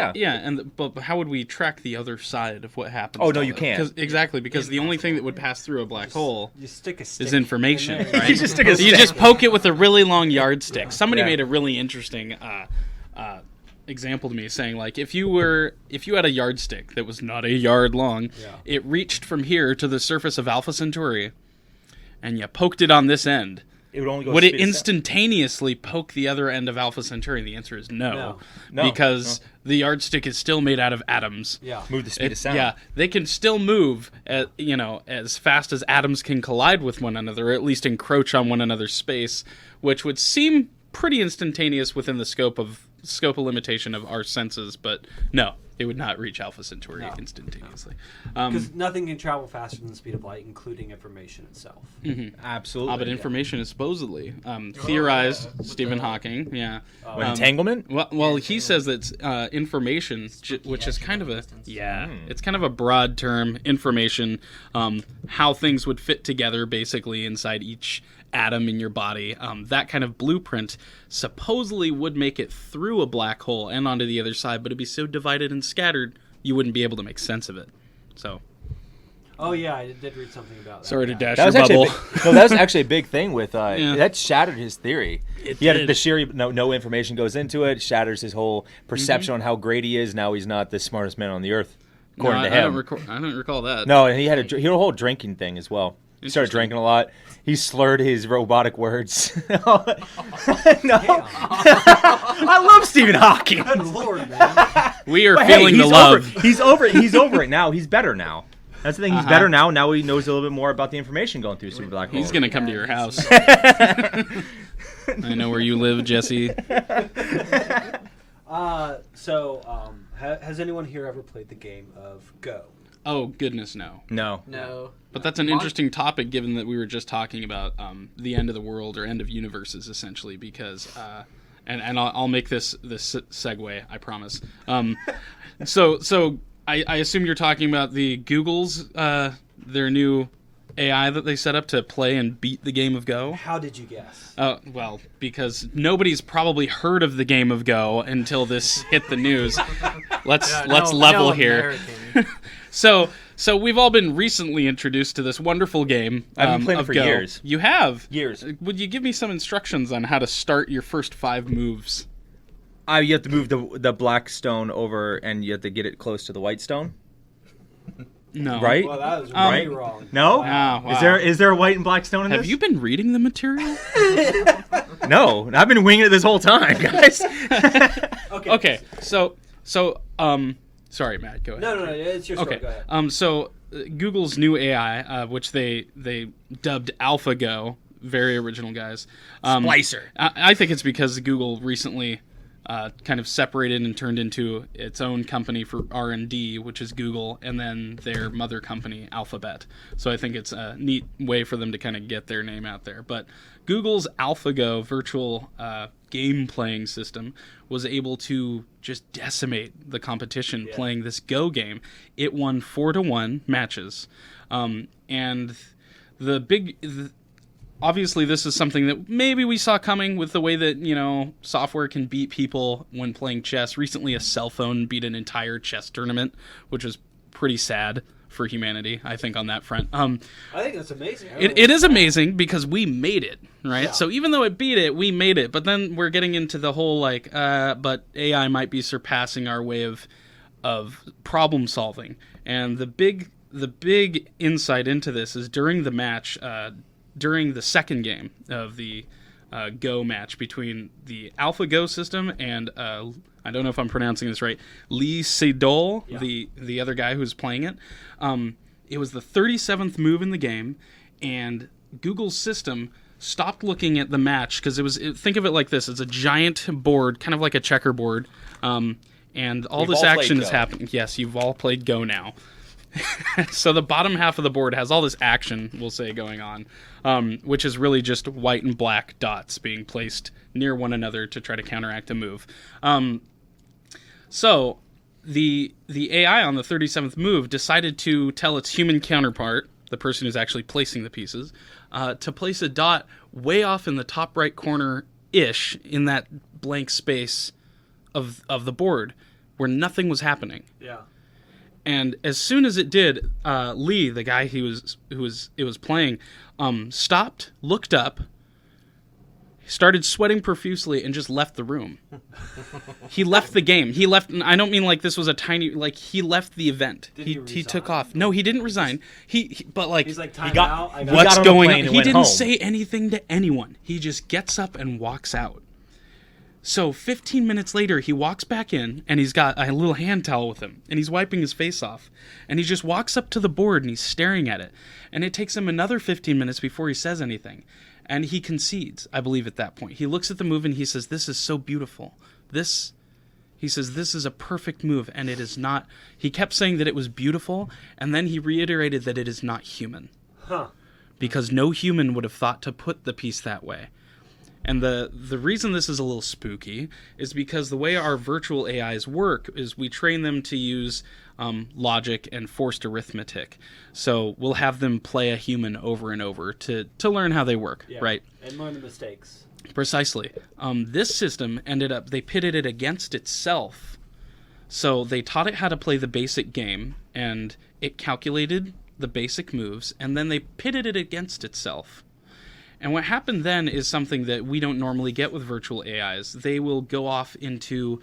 but how would we track the other side of what happens? Oh no, you can't. Because the only thing that would pass through a black hole you stick a stick is information, in right? You just stick a You stick. just poke it with a really long yardstick. Somebody made a really interesting example to me, saying like if you had a yardstick that was not a yard long, it reached from here to the surface of Alpha Centauri, and you poked it on this end. It would only go Would it speed of sound. instantaneously poke the other end of Alpha Centauri? The answer is no. No. Because the yardstick is still made out of atoms. Yeah. Move the speed of sound. Yeah, they can still move as fast as atoms can collide with one another, or at least encroach on one another's space, which would seem pretty instantaneous within the scope of limitation of our senses, but no, it would not reach Alpha Centauri instantaneously. Because nothing can travel faster than the speed of light, including information itself. Absolutely. But information is supposedly theorized. Stephen Hawking, entanglement. Well, he says that information, which is kind of it's kind of a broad term. Information, how things would fit together, basically inside each atom in your body. That kind of blueprint supposedly would make it through a black hole and onto the other side, but it'd be so divided and scattered you wouldn't be able to make sense of it. So. Oh yeah, I did read something about that. Sorry to dash That was your actually bubble. that was actually a big thing with that shattered his theory. He had did. the sheer no information goes into it, shatters his whole perception on how great he is. Now he's not the smartest man on the earth, according to him. I don't recall that. No, and he had a whole drinking thing as well. He started drinking a lot. He slurred his robotic words. No. I love Stephen Hawking. Good Lord, man. We are But hey, feeling the he's love. He's over it now. He's better now. That's the thing. He's better now. Now he knows a little bit more about the information going through super black hole. He's going to come to your house. I know where you live, Jesse. Has anyone here ever played the game of Go? Oh, goodness, no. No. But that's an interesting topic, given that we were just talking about the end of the world or end of universes, essentially, because... and I'll make this segue, I promise. So I assume you're talking about the Google's, their new AI that they set up to play and beat the game of Go. How did you guess? Well, because nobody's probably heard of the game of Go until this hit the news. Let's level here. So we've all been recently introduced to this wonderful game. I've been playing it of for Go. years. You have? Years. Would you give me some instructions on how to start your first 5 moves? You have to move the black stone over, and you have to get it close to the white stone. No. Right? Well, that was Right? really wrong. No? Wow. Is there a white and black stone in Have this? you been reading the material? No, I've been winging it this whole time, guys. Okay. So sorry, Matt. Go ahead. No, it's your story. Okay. Go ahead. So Google's new AI, which they dubbed AlphaGo, very original guys. Splicer. I think it's because Google recently kind of separated and turned into its own company for R&D, which is Google, and then their mother company, Alphabet. So I think it's a neat way for them to kind of get their name out there. But Google's AlphaGo virtual game playing system was able to just decimate the competition playing this Go game. It won 4-1 matches. And obviously this is something that maybe we saw coming with the way that, software can beat people when playing chess. Recently, a cell phone beat an entire chess tournament, which was pretty sad for humanity, I think, on that front. I think that's amazing. It is amazing because we made it, right? Yeah. So even though it beat it, we made it. But then we're getting into the whole, but AI might be surpassing our way of problem solving. And the big insight into this is during the match, during the second game of the Go match between the AlphaGo system and I don't know if I'm pronouncing this right, Lee Sedol, the other guy who's playing it. It was the 37th move in the game, and Google's system stopped looking at the match because think of it like this: it's a giant board, kind of like a checkerboard, and all this action is happening. Yes, you've all played Go now. So the bottom half of the board has all this action, we'll say, going on, which is really just white and black dots being placed near one another to try to counteract a move. So the AI on the 37th move decided to tell its human counterpart, the person who's actually placing the pieces, to place a dot way off in the top right corner-ish in that blank space of the board where nothing was happening. Yeah. And as soon as it did, Lee, the guy it was playing, stopped, looked up, started sweating profusely, and just left the room. He left the game. He left. I don't mean like this was a tiny. Like he left the event. He took off. No, he didn't resign. But like He's like, time got- out. I got what's got on a going plane on? and He went didn't home. say anything to anyone. He just gets up and walks out. So 15 minutes later, he walks back in, and he's got a little hand towel with him, and he's wiping his face off. And he just walks up to the board, and he's staring at it. And it takes him another 15 minutes before he says anything. And he concedes, I believe, at that point. He looks at the move, and he says, "This is so beautiful. He says, this is a perfect move, and it is not." He kept saying that it was beautiful, and then he reiterated that it is not human. Huh. Because no human would have thought to put the piece that way. And the reason this is a little spooky is because the way our virtual AIs work is we train them to use logic and forced arithmetic. So we'll have them play a human over and over to learn how they work, right? And learn the mistakes. Precisely. This system they pitted it against itself. So they taught it how to play the basic game, and it calculated the basic moves, and then they pitted it against itself. And what happened then is something that we don't normally get with virtual AIs. They will go off into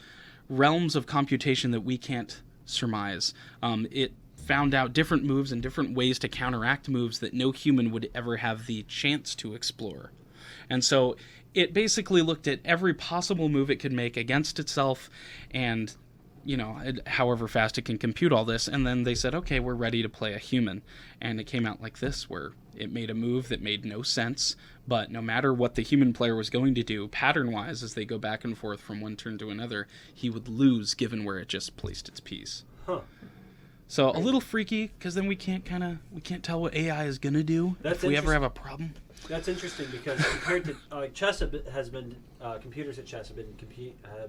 realms of computation that we can't surmise. It found out different moves and different ways to counteract moves that no human would ever have the chance to explore. And so it basically looked at every possible move it could make against itself and, however fast it can compute all this. And then they said, okay, we're ready to play a human. And it came out like this, where it made a move that made no sense, but no matter what the human player was going to do, pattern-wise, as they go back and forth from one turn to another, he would lose given where it just placed its piece. Huh. So a little freaky, because then we can't tell what AI is gonna do if we ever have a problem. That's interesting because compared to chess has been computers at chess have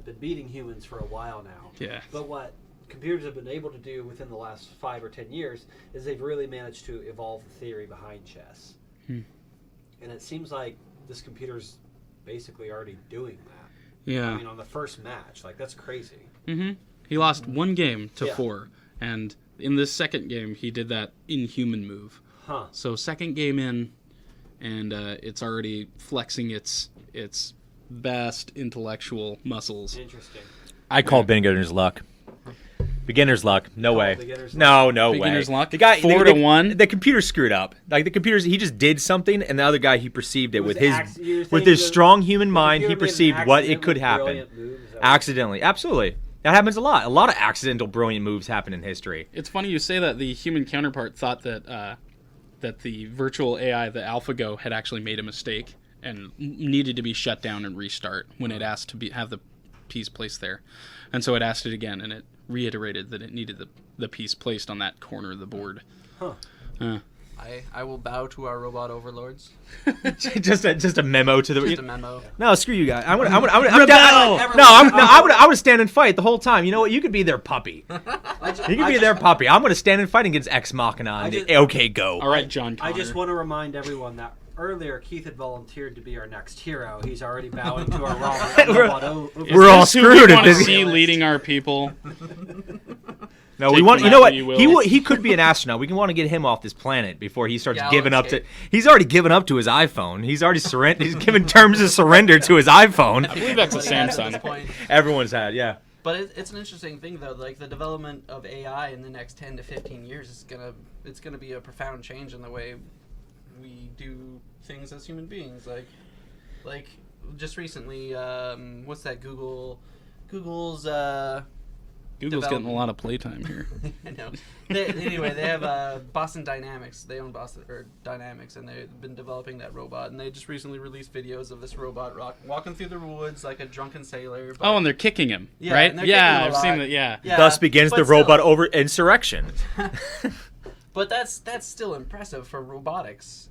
been beating humans for a while now. Yeah. But what computers have been able to do within the last 5 or 10 years is they've really managed to evolve the theory behind chess. And it seems like this computer's basically already doing that. Yeah. I mean, on the first match, that's crazy. Mm-hmm. He lost one game to 4, Yeah. and in this second game, he did that inhuman move. Huh. So second game in, and it's already flexing its best intellectual muscles. Interesting. I call beginner's luck. Beginner's luck. No way. beginner's No way. Beginner's luck? The guy 4-1? The computer screwed up. Like the computer's, he just did something, and the other guy he perceived it Was with you're with thinking his the- strong human the mind. He computer made an perceived what it could accidentally happen. brilliant move? Is that what- Accidentally, absolutely. That happens a lot. A lot of accidental, brilliant moves happen in history. It's funny you say that. The human counterpart thought that that the virtual AI, the AlphaGo, had actually made a mistake and needed to be shut down and restart when it asked to have the piece placed there. And so it asked it again, and it reiterated that it needed the piece placed on that corner of the board. Huh. I will bow to our robot overlords. just a memo to the. Just a memo. No, screw you guys. I'm gonna stand and fight the whole time. You know what? You could be their puppy. You could be their puppy. I'm gonna stand and fight against Ex Machina. Okay, go. All right, John Connor. I just want to remind everyone that earlier Keith had volunteered to be our next hero. He's already bowing to our robot. We're all Is this who screwed we at want to this. see leading our people. No, Take we want. them You know out what? where you will. He could be an astronaut. We can want to get him off this planet before he starts Yeah, giving up okay. to. He's already given up to his iPhone. He's already surrendered. He's given terms of surrender to his iPhone. I believe that's a Everybody has at this Samsung. point. Everyone's had, yeah. But it's an interesting thing though. Like the development of AI in the next 10 to 15 years is gonna be a profound change in the way we do things as human beings. Like just recently, what's that? Google's Google's getting a lot of playtime here. I know. Anyway, they have Boston Dynamics. They own Dynamics, and they've been developing that robot. And they just recently released videos of this robot walking through the woods like a drunken sailor. But, Oh, and they're kicking him, Yeah, right? and they're kicking him a I've lot. seen that. Yeah. Thus begins but the still- robot over insurrection. But that's still impressive for robotics.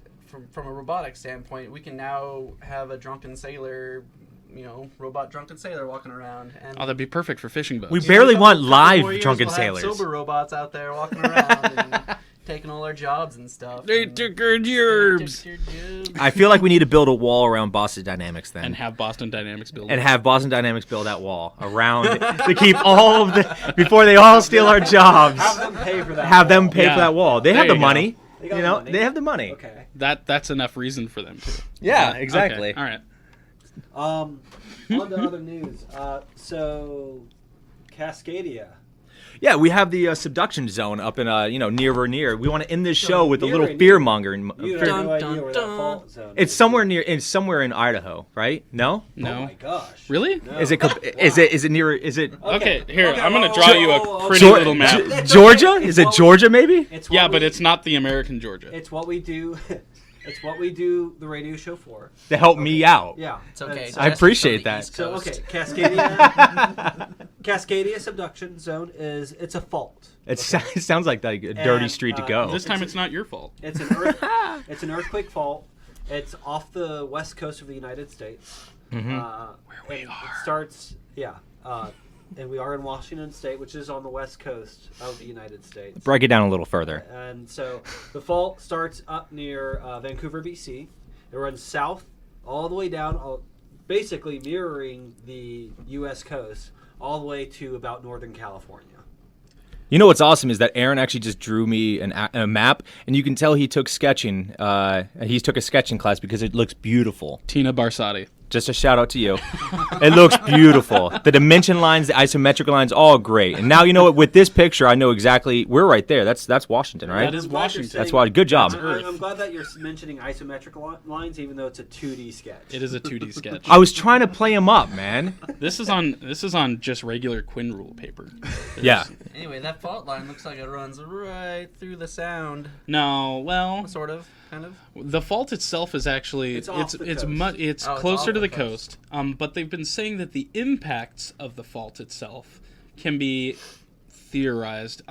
From a robotic standpoint, we can now have a drunken sailor, robot drunken sailor walking around. And Oh, that'd be perfect for fishing boats. We barely want couple live more years, drunken we'll have sailors. sober robots out there walking around and taking all our jobs and stuff. They and took our gerbs. took your jobs. I feel like we need to build a wall around Boston Dynamics then. And have Boston Dynamics build And it. have Boston Dynamics build that wall around to keep all of the before they all steal our jobs. Have them pay for that. Have them wall. pay Yeah. for that wall. They There have the you go. money. They got You know, money. they have the money. Okay. That's enough reason for them to. Yeah, Okay, exactly. All right. On to other news. So, Cascadia. Yeah, we have the subduction zone up in near Vernier. We want to end this show with a little near- fear mongering. You Dun, have no idea dun, where dun. that fault zone It's is. somewhere in Idaho, right? No? No. Oh my gosh. Really? No. Is it near? Is it Okay, here, Okay, I'm going to whoa, draw whoa, you whoa, a whoa, pretty whoa. little map. It's Georgia? okay. Is it Georgia? Maybe? It's what Yeah, we- but it's not the American Georgia. It's what we do. It's what we do the radio show for. To help me out. Yeah. It's okay. It's- I appreciate that. So okay, Cascadia subduction zone it's a fault. It sounds like a dirty And, street to go. This time it's not your fault. It's an earthquake fault. It's off the west coast of the United States. Where we It are. starts, and we are in Washington State, which is on the west coast of the United States. Break it down a little further. And so the fault starts up near Vancouver, BC. It runs south all the way down, basically mirroring the U.S. coast, all the way to about Northern California. You know what's awesome is that Aaron actually just drew me a map, and you can tell he took sketching. He took a sketching class because it looks beautiful. Tina Barsati. Just a shout out to you. It looks beautiful. The dimension lines, the isometric lines, all great. And now you know what? With this picture, I know exactly. We're right there. That's Washington, right? That is I'm glad you're Washington. saying- That's why. Good job. I'm glad that you're mentioning isometric lines, even though it's a 2D sketch. It is a 2D sketch. I was trying to play him up, man. This is on just regular Quinn rule paper. Yeah. Anyway, that fault line looks like it runs right through the sound. No, well, Sort of, kind of. the fault itself is actually It's off the coast. it's Oh, it's closer off to the the coast. But they've been saying that the impacts of the fault itself can be theorized.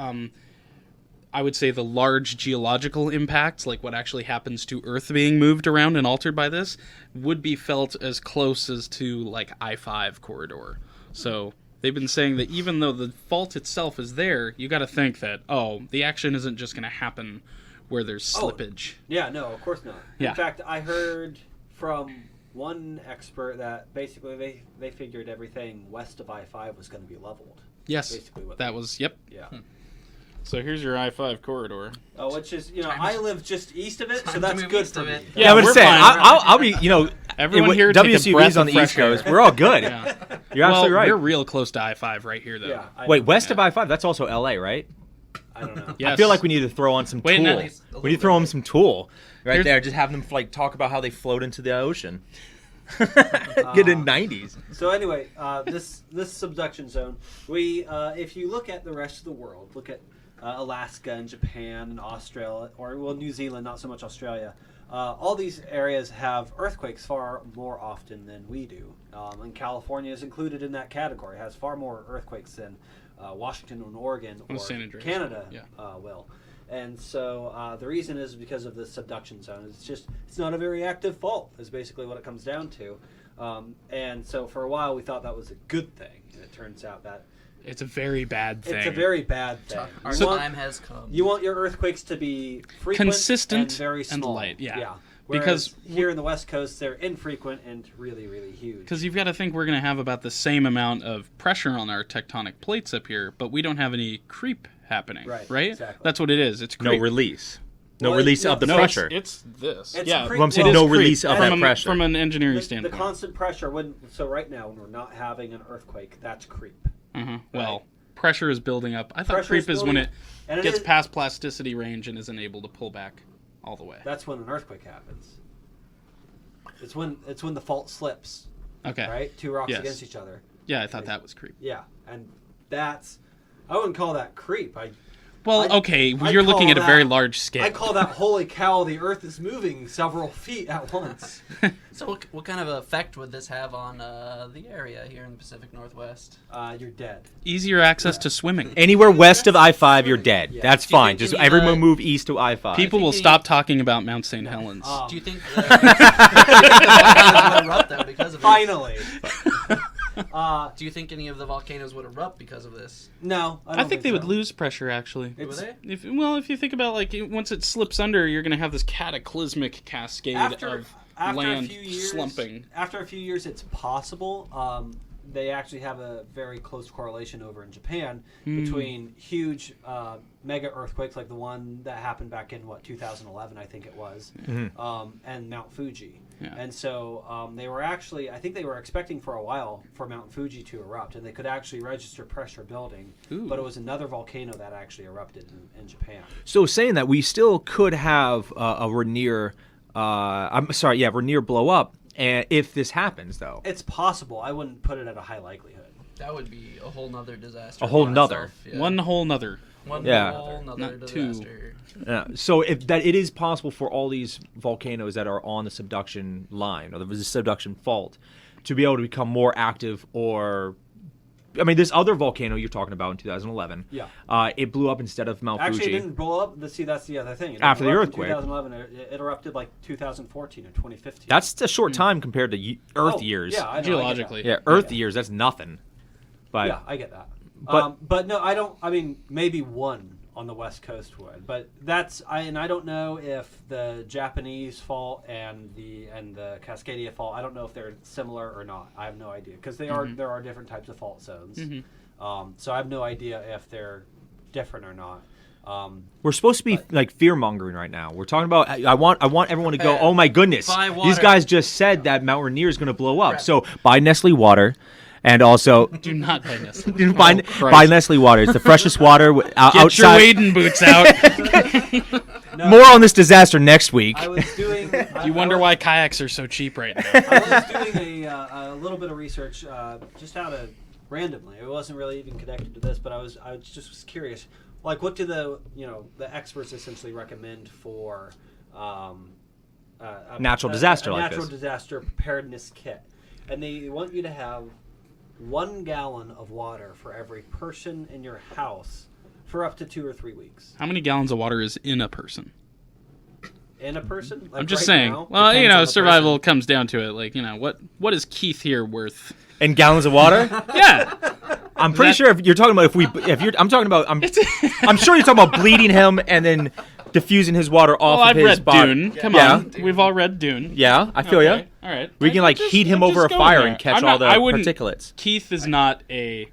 I would say the large geological impacts, like what actually happens to Earth being moved around and altered by this, would be felt as close as to like I-5 corridor. So they've been saying that even though the fault itself is there, you got to think that the action isn't just going to happen where there's slippage. Yeah, no, of course not. Yeah. In fact, I heard from one expert that basically they figured everything west of I-5 was going to be leveled. Yes, Basically what that they- was yep. Yeah. So here's your I-5 corridor. Which is, I live just east of it, so time that's to move good east for of me. it. Yeah, I would we're say fine. I'll be. Everyone here take a breath WCB's on of the East fresh air. Coast. We're all good. Yeah. You're absolutely well, right. we're real close to I-5 right here, though. Yeah. Wait, west of I-5. That's also LA, right? I don't know. Yes. I feel like we need to throw on some Wait, Tool. no. We need to throw on some Tool right Here's- there. Just have them talk about how they float into the ocean. Get in 90s. So anyway, this subduction zone, if you look at the rest of the world, look at Alaska and Japan and Australia, or New Zealand, not so much Australia. all these areas have earthquakes far more often than we do. And California is included in that category. It has far more earthquakes than Washington and Oregon or San Andreas. Canada Yeah. will. And so the reason is because of the subduction zone. It's not a very active fault is basically what it comes down to. And so for a while we thought that was a good thing. And it turns out that It's a very bad thing. it's a very bad thing. Our You want- time has come. You want your earthquakes to be frequent Consistent and very and small. light, yeah. Whereas Because here in the West Coast, they're infrequent and really, really huge. Because you've got to think we're going to have about the same amount of pressure on our tectonic plates up here, but we don't have any creep happening, Right, exactly. That's what it is. It's creep. No release. No Well, release no, of the no, pressure. It's this. It's yeah, creep. Well, I'm saying Well, no it's creep. release of that from, pressure. from an engineering the standpoint. constant pressure, so right now when we're not having an earthquake, that's creep. Well, pressure is building up. I thought Pressure creep is when building it up. And gets is- past plasticity range and isn't able to pull back all the way. That's when an earthquake happens. It's when the fault slips, Okay. right? Two rocks Yes. against each other. Yeah, I thought that was creep. Yeah, and I wouldn't call that creep. Well, I- okay, I you're looking call at a that- very large scale. I call that holy cow, the earth is moving several feet at once. So what kind of effect would this have on the area here in the Pacific Northwest? You're dead. Easier access to swimming. Anywhere west of I-5, you're dead. Yeah. That's Do you fine. think Just any, everyone move east to I-5. People will thinking- stop talking about Mount St. Helens. Do you think volcanoes would erupt though because of Finally. this? Do you think any of the volcanoes would erupt because of this? No, I don't think they would so. lose pressure, actually. Would they? If you think about once it slips under, you're going to have this cataclysmic cascade of land slumping. After a few years, it's possible. They actually have a very close correlation over in Japan between huge mega earthquakes like the one that happened back in 2011, I think it was, and Mount Fuji. Yeah. And so I think they were expecting for a while for Mount Fuji to erupt, and they could actually register pressure building, Ooh. but it was another volcano that actually erupted in Japan. So saying that, we still could have a Rainier, Rainier blow up, and if this happens, though. It's possible. I wouldn't put it at a high likelihood. That would be a whole nother disaster. A whole in nother. itself, yeah. One whole nother. One Yeah. whole nother Not two. disaster. So if that it is possible for all these volcanoes that are on the subduction line or the subduction fault to be able to become more active, or I mean, this other volcano you're talking about in 2011, it blew up instead of Mount Actually, Fuji. it didn't blow up. See, that's the other thing. It After the erupted earthquake. in 2011, it erupted like 2014 or 2015. That's a short time compared to Earth years. Yeah, I know, Geologically. Yeah, Earth years, that's nothing. But Yeah, I get that. But- But no, I don't. I mean, maybe one on the West Coast would, but I don't know if the Japanese fault and the Cascadia fault. I don't know if they're similar or not. I have no idea because there are different types of fault zones. So I have no idea if they're different or not. we're supposed to be like fear mongering right now. We're talking about. I want everyone to go. Oh my goodness! Buy These water. guys just said that Mount Rainier is going to blow up. Crap. So buy Nestle water, and also Do not buy this. buy Christ. Nestle water. It's the freshest water Get your outside. wading boots out. No, More on this disaster next week. I was doing. You wonder why kayaks are so cheap right now. I was doing a little bit of research just out of randomly. It wasn't really even connected to this, but I was just curious. Like, what do the experts essentially recommend for a Natural disaster like natural this. disaster preparedness kit? And they want you to have 1 gallon of water for every person in your house for up to 2 or 3 weeks. How many gallons of water is in a person? In a person? Like I'm just right saying. now? Well, Depends on the survival person. comes down to it. Like, what is Keith here worth? And gallons of water. Yeah. I'm pretty sure if you're talking about I'm talking about I'm sure you're talking about bleeding him and then diffusing his water off Well, of I've his read body. Dune. Come Yeah. on. We've all read Dune. Yeah, I feel Okay. ya. All right. We can like heat him I'm over a just fire going and there. catch I'm all not- the I wouldn't- particulates. Keith is not a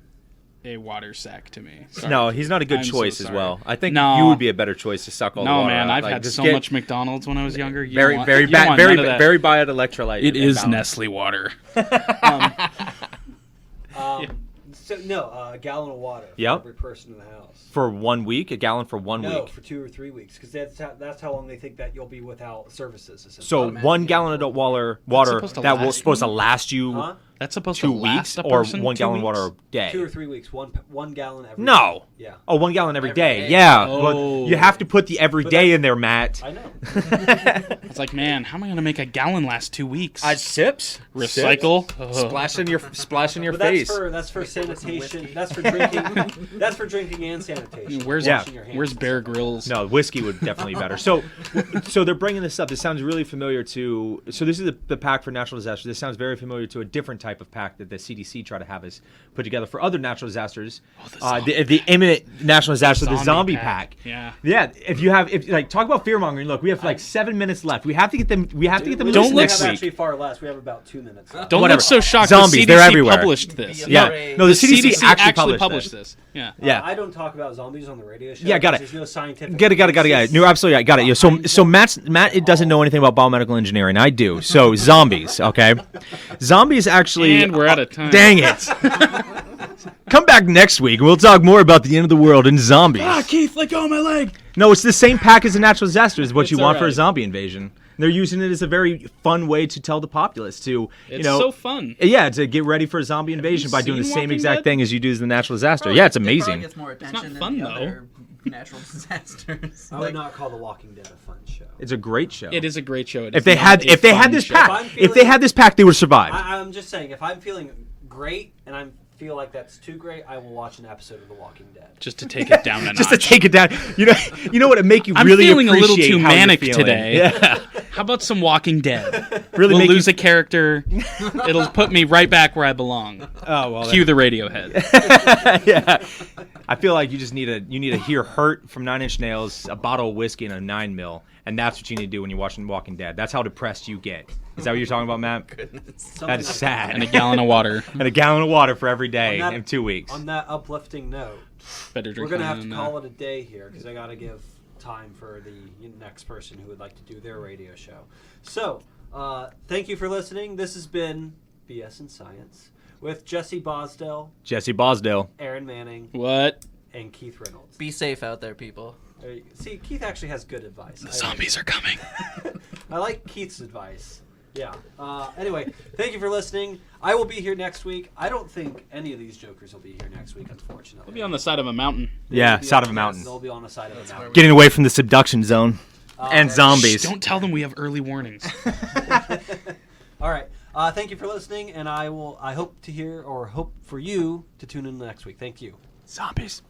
water sack to me. Sorry. No, he's not a good I'm so choice as sorry. well. I think No. you would be a better choice to suck all the No, water man. out. I've Like, had just so get much McDonald's when I was younger. You very don't want- very you don't bad, want very none of that. very bad electrolyte. It is imbalance. Nestle water. So no, a gallon of water for Yep. every person in the house. For 1 week, a gallon for 1 No, week. for 2 or 3 weeks, because that's how long they think that you'll be without services. essentially. So Automatic. 1 gallon of water supposed to that was last supposed to last you. Huh? That's supposed 2 to weeks last a or person 1 2 gallon weeks? water a day? 2 or 3 weeks. One gallon every No. day. Yeah. Oh, 1 gallon every day. day. Yeah. Oh. Well, you have to put the every But day that- in there, Matt. I know. It's like, man, how am I going to make a gallon last 2 weeks? Sips. Recycle. Splash in your But that's for sanitation. That's for drinking. That's for drinking and sanitation. Where's Washing your hands. Where's Bear Grylls? No, whiskey would definitely be better. So they're bringing this up. This sounds really familiar to. So this is the pack for natural disasters. This sounds very familiar to a different type of pack that the CDC try to have us put together for other natural disasters. The imminent national disaster, the zombie pack. Yeah. Yeah. If talk about fear mongering. Look, we have like 7 minutes left. We have to get them. We have to get them. We loose Don't have next week. actually far less. We have about 2 minutes. Don't Whatever. look so shocked. Zombies, the CDC they're everywhere. published this. Yeah. No, the CDC actually published this. Yeah. Yeah. I don't talk about zombies on the radio show. Yeah, got it. There's no scientific. Got it. No, absolutely, I got it. Yeah, so Matt it doesn't know anything about biomedical engineering. I do. So zombies, okay? Zombies actually. And we're out of time. Dang it! Come back next week, and we'll talk more about the end of the world and zombies. Keith, let go of my leg. No, it's the same pack as a natural disaster. Is what It's you want for a alright. zombie invasion. They're using it as a very fun way to tell the populace to, It's so fun. Yeah, to get ready for a zombie invasion by doing the seen same Walking exact Dead? thing as you do as the natural disaster. Yeah, it's It probably amazing. gets more attention not fun, than the though. other natural disasters. I would not call The Walking Dead a fun show. It's a great show. It is a great show. It If is they not had a if they fun had this show. pack, I'm if they feeling- had this pack, they would survive. I'm just saying, if I'm feeling great and I feel like that's too great, I will watch an episode of The Walking Dead. Just to take it down a notch. Just to take it down. You know what? It make you I'm really feeling a little appreciate too how you're manic feeling. today. Yeah. How about some Walking Dead? Really We'll make lose you, a character. It'll put me right back where I belong. Oh well. Cue the Radiohead. Yeah. I feel like you need to hear "Hurt" from Nine Inch Nails, a bottle of whiskey, and a 9mm, and that's what you need to do when you're watching Walking Dead. That's how depressed you get. Is that what you're talking about, Matt? That is sad. And a gallon of water. And a gallon of water for every day On that- in 2 weeks. On that uplifting note, Better we're drink going to wine have to than call it a day here because I got to give time for the next person who would like to do their radio show. So, thank you for listening. This has been BS in Science with Jesse Bosdell, Jesse Bosdale. Aaron Manning, What? and Keith Reynolds. Be safe out there, people. See, Keith actually has good advice. The zombies are coming. I like Keith's advice. Yeah. Anyway, thank you for listening. I will be here next week. I don't think any of these jokers will be here next week, unfortunately. We'll be on the side of a mountain. Yeah, They'll be side on- of a mountain. They'll be on the side of a mountain. Getting away from the subduction zone and zombies. Shh, don't tell them we have early warnings. All right. Thank you for listening, and I hope for you to tune in next week. Thank you. Zombies.